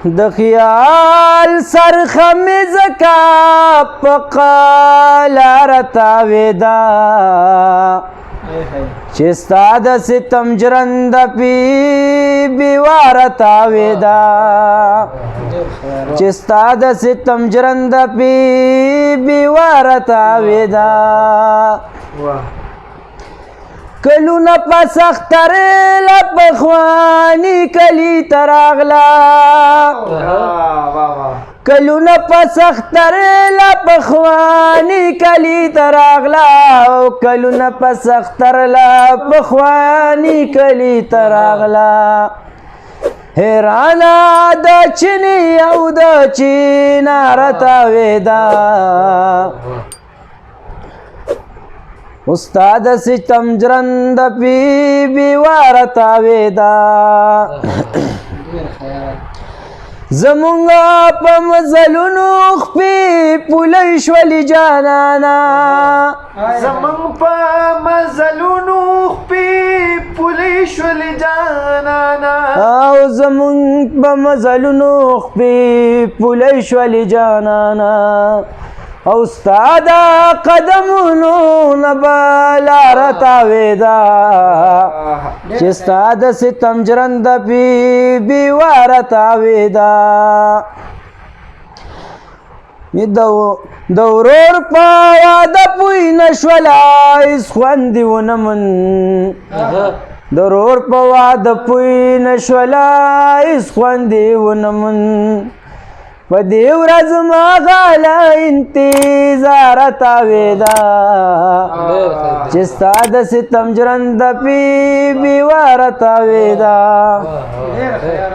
د خیال سرخم زکا پقلار تاویدا چستا د ستم جرند پی بیوار تاویدا چستا د ستم جرند پی بیوار تاویدا کلونه پس اختر لپخوانی کلی تراغلا کلونه پس اختر لپخوانی کلی تراغلا کلونه پس اختر لپخوانی کلی تراغلا حیرانا د چینی او د چینار تاویدا استاد ستم جرند پی بیوار تاویدا زمونگا پا مزلونو خپی پولی شولی جانانا زمونگ پا مزلونو خپی پولی شولی جانانا او زمونگ پا مزلونو خپی پولی شولی جانانا او استاد قدمونو نبالار تاویدا چه استاد ستم جرند پی بیوار تاویدا دورور پاوا د پوی نشولا اس خواندی ونمن دورور پاوا د پوی نشولا اس خواندی ونمن پدی ورځ ما غاله انتظار تاویدا چې ستا د ستم جرند پی بیوار تاویدا